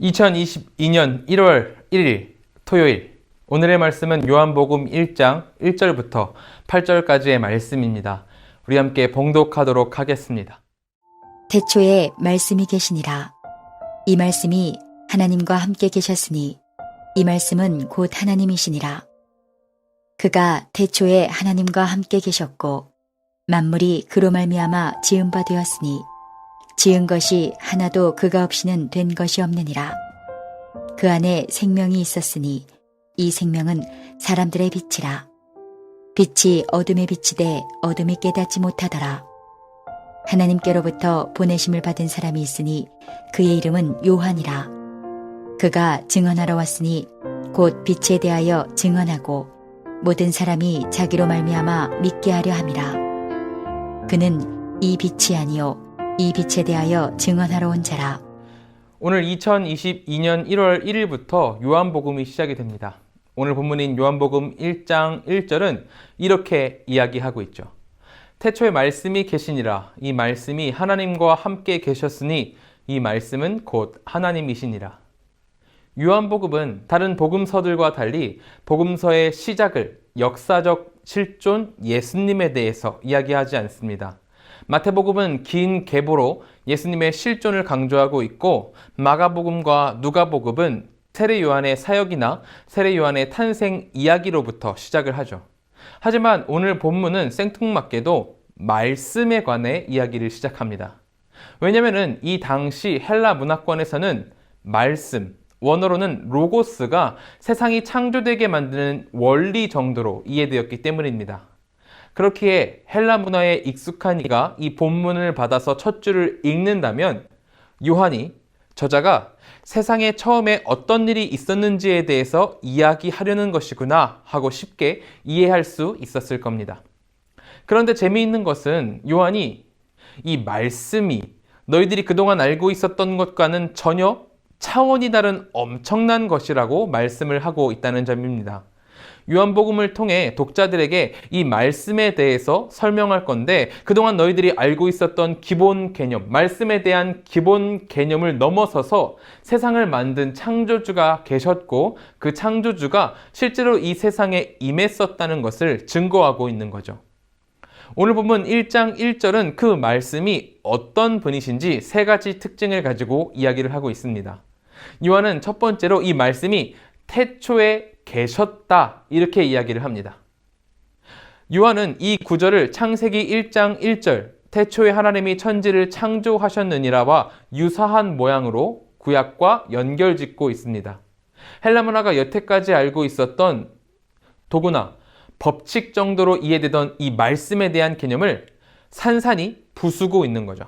2022년 1월 1일 토요일, 오늘의 말씀은 요한복음 1장 1절부터 8절까지의 말씀입니다. 우리 함께 봉독하도록 하겠습니다. 태초에 말씀이 계시니라. 이 말씀이 하나님과 함께 계셨으니 이 말씀은 곧 하나님이시니라. 그가 태초에 하나님과 함께 계셨고 만물이 그로 말미암아 지은 바 되었으니 지은 것이 하나도 그가 없이는 된 것이 없느니라. 그 안에 생명이 있었으니 이 생명은 사람들의 빛이라. 빛이 어둠에 비치되 어둠이 깨닫지 못하더라. 하나님께로부터 보내심을 받은 사람이 있으니 그의 이름은 요한이라. 그가 증언하러 왔으니 곧 빛에 대하여 증언하고 모든 사람이 자기로 말미암아 믿게 하려 함이라. 그는 이 빛이 아니요 이 빛에 대하여 증언하러 온 자라. 오늘 2022년 1월 1일부터 요한복음이 시작이 됩니다. 오늘 본문인 요한복음 1장 1절은 이렇게 이야기하고 있죠. 태초에 말씀이 계시니라. 이 말씀이 하나님과 함께 계셨으니 이 말씀은 곧 하나님이시니라. 요한복음은 다른 복음서들과 달리 복음서의 시작을 역사적 실존 예수님에 대해서 이야기하지 않습니다. 마태복음은 긴 계보로 예수님의 실존을 강조하고 있고, 마가복음과 누가복음은 세례 요한의 사역이나 세례 요한의 탄생 이야기로부터 시작을 하죠. 하지만 오늘 본문은 생뚱맞게도 말씀에 관해 이야기를 시작합니다. 왜냐하면 이 당시 헬라 문화권에서는 말씀, 원어로는 로고스가 세상이 창조되게 만드는 원리 정도로 이해되었기 때문입니다. 그렇기에 헬라 문화에 익숙한 이가 이 본문을 받아서 첫 줄을 읽는다면 요한이, 저자가 세상에 처음에 어떤 일이 있었는지에 대해서 이야기하려는 것이구나 하고 쉽게 이해할 수 있었을 겁니다. 그런데 재미있는 것은 요한이 이 말씀이 너희들이 그동안 알고 있었던 것과는 전혀 차원이 다른 엄청난 것이라고 말씀을 하고 있다는 점입니다. 요한복음을 통해 독자들에게 이 말씀에 대해서 설명할 건데, 그동안 너희들이 알고 있었던 기본 개념, 말씀에 대한 기본 개념을 넘어서서 세상을 만든 창조주가 계셨고 그 창조주가 실제로 이 세상에 임했었다는 것을 증거하고 있는 거죠. 오늘 본문 1장 1절은 그 말씀이 어떤 분이신지 세 가지 특징을 가지고 이야기를 하고 있습니다. 요한은 첫 번째로 이 말씀이 태초에 계셨다, 이렇게 이야기를 합니다. 요한은 이 구절을 창세기 1장 1절 태초에 하나님이 천지를 창조하셨느니라와 유사한 모양으로 구약과 연결짓고 있습니다. 헬라 문화가 여태까지 알고 있었던 도구나 법칙 정도로 이해되던 이 말씀에 대한 개념을 산산이 부수고 있는 거죠.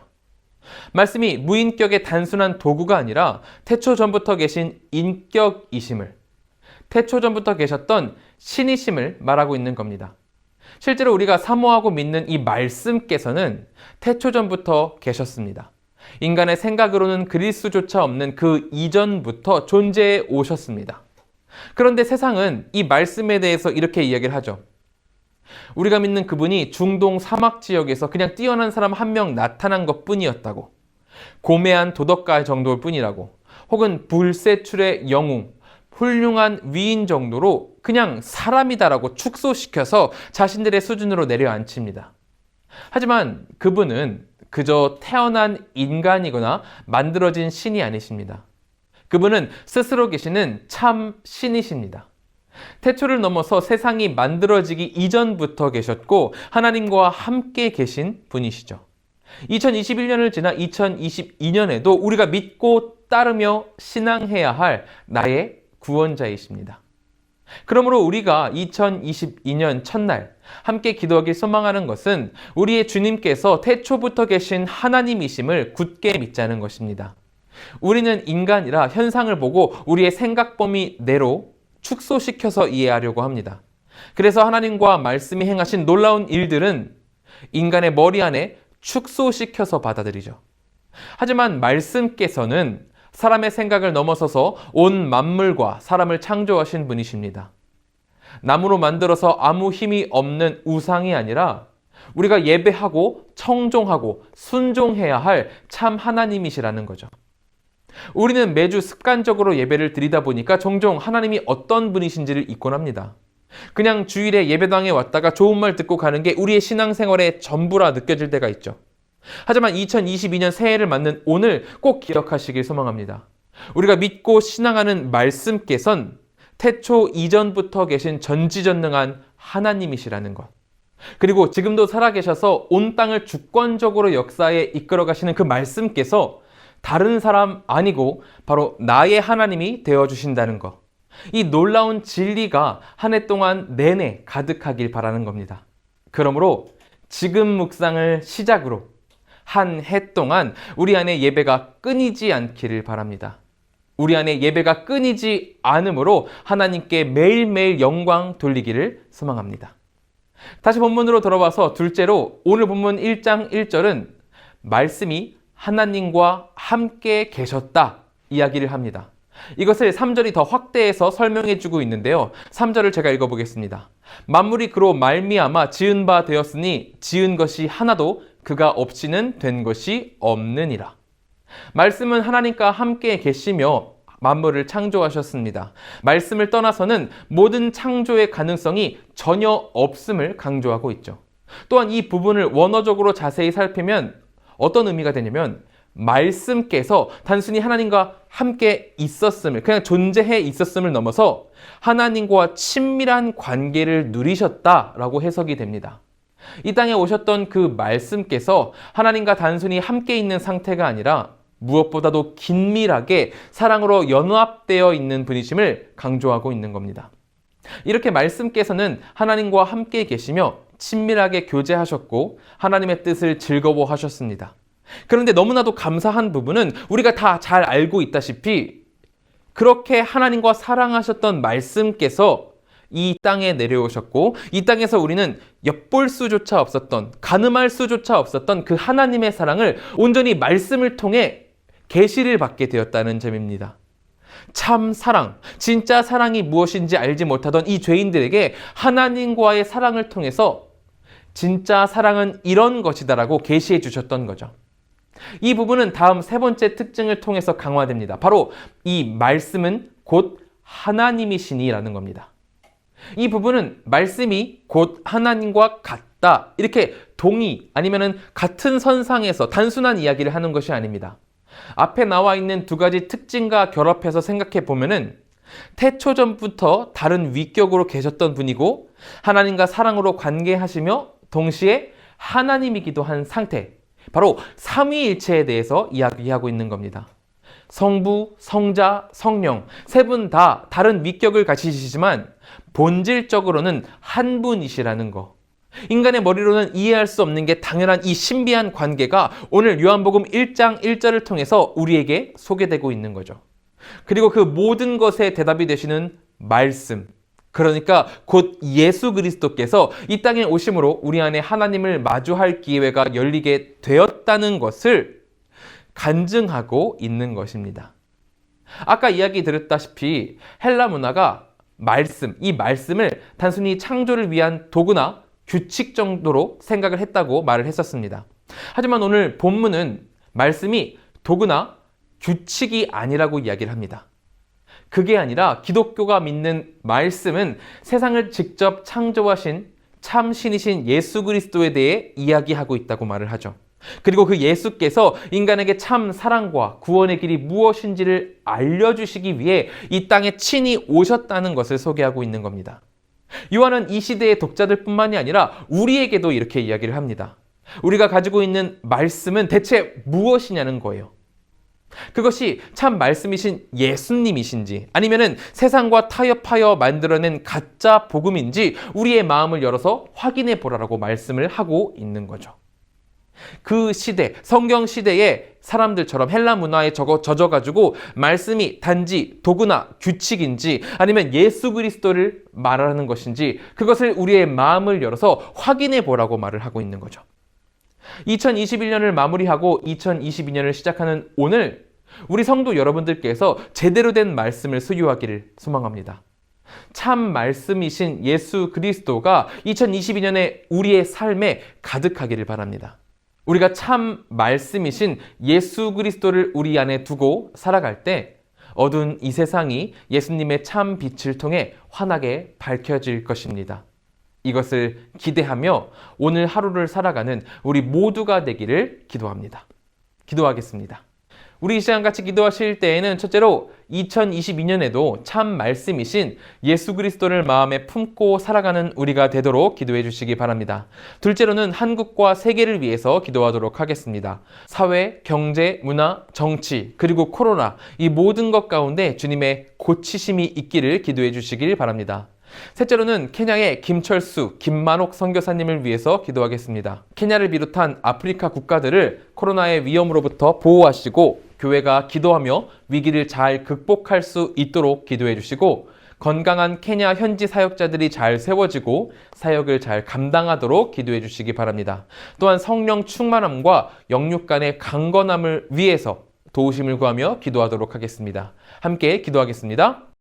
말씀이 무인격의 단순한 도구가 아니라 태초 전부터 계신 인격이심을, 태초 전부터 계셨던 신이심을 말하고 있는 겁니다. 실제로 우리가 사모하고 믿는 이 말씀께서는 태초 전부터 계셨습니다. 인간의 생각으로는 그릴 수조차 없는 그 이전부터 존재해 오셨습니다. 그런데 세상은 이 말씀에 대해서 이렇게 이야기를 하죠. 우리가 믿는 그분이 중동 사막 지역에서 그냥 뛰어난 사람 한 명 나타난 것 뿐이었다고, 고매한 도덕가 정도일 뿐이라고, 혹은 불세출의 영웅, 훌륭한 위인 정도로 그냥 사람이다라고 축소시켜서 자신들의 수준으로 내려앉힙니다. 하지만 그분은 그저 태어난 인간이거나 만들어진 신이 아니십니다. 그분은 스스로 계시는 참 신이십니다. 태초를 넘어서 세상이 만들어지기 이전부터 계셨고 하나님과 함께 계신 분이시죠. 2021년을 지나 2022년에도 우리가 믿고 따르며 신앙해야 할 나의 구원자이십니다. 그러므로 우리가 2022년 첫날 함께 기도하길 소망하는 것은 우리의 주님께서 태초부터 계신 하나님이심을 굳게 믿자는 것입니다. 우리는 인간이라 현상을 보고 우리의 생각 범위 내로 축소시켜서 이해하려고 합니다. 그래서 하나님과 말씀이 행하신 놀라운 일들은 인간의 머리 안에 축소시켜서 받아들이죠. 하지만 말씀께서는 사람의 생각을 넘어서서 온 만물과 사람을 창조하신 분이십니다. 나무로 만들어서 아무 힘이 없는 우상이 아니라 우리가 예배하고 청종하고 순종해야 할 참 하나님이시라는 거죠. 우리는 매주 습관적으로 예배를 드리다 보니까 종종 하나님이 어떤 분이신지를 잊곤 합니다. 그냥 주일에 예배당에 왔다가 좋은 말 듣고 가는 게 우리의 신앙생활의 전부라 느껴질 때가 있죠. 하지만 2022년 새해를 맞는 오늘 꼭 기억하시길 소망합니다. 우리가 믿고 신앙하는 말씀께선 태초 이전부터 계신 전지전능한 하나님이시라는 것. 그리고 지금도 살아계셔서 온 땅을 주권적으로 역사에 이끌어 가시는 그 말씀께서 다른 사람 아니고 바로 나의 하나님이 되어주신다는 것. 이 놀라운 진리가 한 해 동안 내내 가득하길 바라는 겁니다. 그러므로 지금 묵상을 시작으로 한 해 동안 우리 안에 예배가 끊이지 않기를 바랍니다. 우리 안에 예배가 끊이지 않으므로 하나님께 매일매일 영광 돌리기를 소망합니다. 다시 본문으로 돌아와서 둘째로 오늘 본문 1장 1절은 말씀이 하나님과 함께 계셨다 이야기를 합니다. 이것을 3절이 더 확대해서 설명해 주고 있는데요. 3절을 제가 읽어보겠습니다. 만물이 그로 말미암아 지은 바 되었으니 지은 것이 하나도 그가 없이는 된 것이 없느니라. 말씀은 하나님과 함께 계시며 만물을 창조하셨습니다. 말씀을 떠나서는 모든 창조의 가능성이 전혀 없음을 강조하고 있죠. 또한 이 부분을 원어적으로 자세히 살피면 어떤 의미가 되냐면 말씀께서 단순히 하나님과 함께 있었음을, 그냥 존재해 있었음을 넘어서 하나님과 친밀한 관계를 누리셨다라고 해석이 됩니다. 이 땅에 오셨던 그 말씀께서 하나님과 단순히 함께 있는 상태가 아니라 무엇보다도 긴밀하게 사랑으로 연합되어 있는 분이심을 강조하고 있는 겁니다. 이렇게 말씀께서는 하나님과 함께 계시며 친밀하게 교제하셨고 하나님의 뜻을 즐거워하셨습니다. 그런데 너무나도 감사한 부분은 우리가 다 잘 알고 있다시피 그렇게 하나님과 사랑하셨던 말씀께서 이 땅에 내려오셨고 이 땅에서 우리는 엿볼 수조차 없었던, 가늠할 수조차 없었던 그 하나님의 사랑을 온전히 말씀을 통해 계시를 받게 되었다는 점입니다. 참 사랑, 진짜 사랑이 무엇인지 알지 못하던 이 죄인들에게 하나님과의 사랑을 통해서 진짜 사랑은 이런 것이다라고 계시해 주셨던 거죠. 이 부분은 다음 세 번째 특징을 통해서 강화됩니다. 바로 이 말씀은 곧 하나님이시니라는 겁니다. 이 부분은 말씀이 곧 하나님과 같다, 이렇게 동의 아니면은 같은 선상에서 단순한 이야기를 하는 것이 아닙니다. 앞에 나와 있는 두 가지 특징과 결합해서 생각해 보면은 태초전부터 다른 위격으로 계셨던 분이고 하나님과 사랑으로 관계하시며 동시에 하나님이기도 한 상태, 바로 삼위일체에 대해서 이야기하고 있는 겁니다. 성부, 성자, 성령 세 분 다 다른 위격을 가지시지만 본질적으로는 한 분이시라는 거. 인간의 머리로는 이해할 수 없는 게 당연한 이 신비한 관계가 오늘 요한복음 1장 1절을 통해서 우리에게 소개되고 있는 거죠. 그리고 그 모든 것에 대답이 되시는 말씀, 그러니까 곧 예수 그리스도께서 이 땅에 오심으로 우리 안에 하나님을 마주할 기회가 열리게 되었다는 것을 간증하고 있는 것입니다. 아까 이야기 드렸다시피 헬라 문화가 말씀, 이 말씀을 단순히 창조를 위한 도구나 규칙 정도로 생각을 했다고 말을 했었습니다. 하지만 오늘 본문은 말씀이 도구나 규칙이 아니라고 이야기를 합니다. 그게 아니라 기독교가 믿는 말씀은 세상을 직접 창조하신 참 신이신 예수 그리스도에 대해 이야기하고 있다고 말을 하죠. 그리고 그 예수께서 인간에게 참 사랑과 구원의 길이 무엇인지를 알려주시기 위해 이 땅에 친히 오셨다는 것을 소개하고 있는 겁니다. 요한은 이 시대의 독자들뿐만이 아니라 우리에게도 이렇게 이야기를 합니다. 우리가 가지고 있는 말씀은 대체 무엇이냐는 거예요. 그것이 참 말씀이신 예수님이신지 아니면은 세상과 타협하여 만들어낸 가짜 복음인지 우리의 마음을 열어서 확인해 보라라고 말씀을 하고 있는 거죠. 그 시대, 성경 시대의 사람들처럼 헬라 문화에 젖어가지고 말씀이 단지 도구나 규칙인지 아니면 예수 그리스도를 말하는 것인지 그것을 우리의 마음을 열어서 확인해 보라고 말을 하고 있는 거죠. 2021년을 마무리하고 2022년을 시작하는 오늘 우리 성도 여러분들께서 제대로 된 말씀을 소유하기를 소망합니다. 참 말씀이신 예수 그리스도가 2022년에 우리의 삶에 가득하기를 바랍니다. 우리가 참 말씀이신 예수 그리스도를 우리 안에 두고 살아갈 때 어두운 이 세상이 예수님의 참 빛을 통해 환하게 밝혀질 것입니다. 이것을 기대하며 오늘 하루를 살아가는 우리 모두가 되기를 기도합니다. 기도하겠습니다. 우리 이 시간 같이 기도하실 때에는 첫째로 2022년에도 참 말씀이신 예수 그리스도를 마음에 품고 살아가는 우리가 되도록 기도해 주시기 바랍니다. 둘째로는 한국과 세계를 위해서 기도하도록 하겠습니다. 사회, 경제, 문화, 정치, 그리고 코로나 이 모든 것 가운데 주님의 고치심이 있기를 기도해 주시길 바랍니다. 셋째로는 케냐의 김철수, 김만옥 선교사님을 위해서 기도하겠습니다. 케냐를 비롯한 아프리카 국가들을 코로나의 위험으로부터 보호하시고 교회가 기도하며 위기를 잘 극복할 수 있도록 기도해 주시고 건강한 케냐 현지 사역자들이 잘 세워지고 사역을 잘 감당하도록 기도해 주시기 바랍니다. 또한 성령 충만함과 영육 간의 강건함을 위해서 도우심을 구하며 기도하도록 하겠습니다. 함께 기도하겠습니다.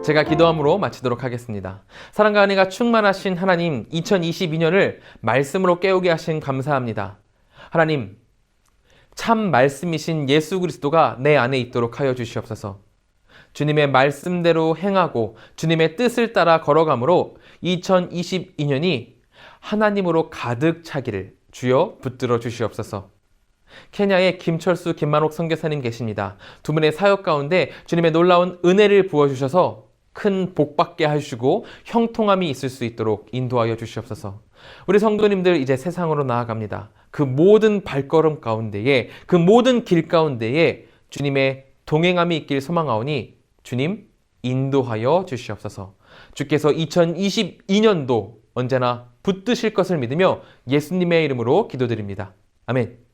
제가 기도함으로 마치도록 하겠습니다. 사랑과 은혜가 충만하신 하나님, 2022년을 말씀으로 깨우게 하신 감사합니다. 하나님, 참 말씀이신 예수 그리스도가 내 안에 있도록 하여 주시옵소서. 주님의 말씀대로 행하고 주님의 뜻을 따라 걸어감으로 2022년이 하나님으로 가득 차기를 주여 붙들어 주시옵소서. 케냐의 김철수, 김만옥 선교사님 계십니다. 두 분의 사역 가운데 주님의 놀라운 은혜를 부어주셔서 큰 복받게 하시고 형통함이 있을 수 있도록 인도하여 주시옵소서. 우리 성도님들 이제 세상으로 나아갑니다. 그 모든 발걸음 가운데에, 그 모든 길 가운데에 주님의 동행함이 있길 소망하오니 주님 인도하여 주시옵소서. 주께서 2022년도 언제나 붙드실 것을 믿으며 예수님의 이름으로 기도드립니다. 아멘.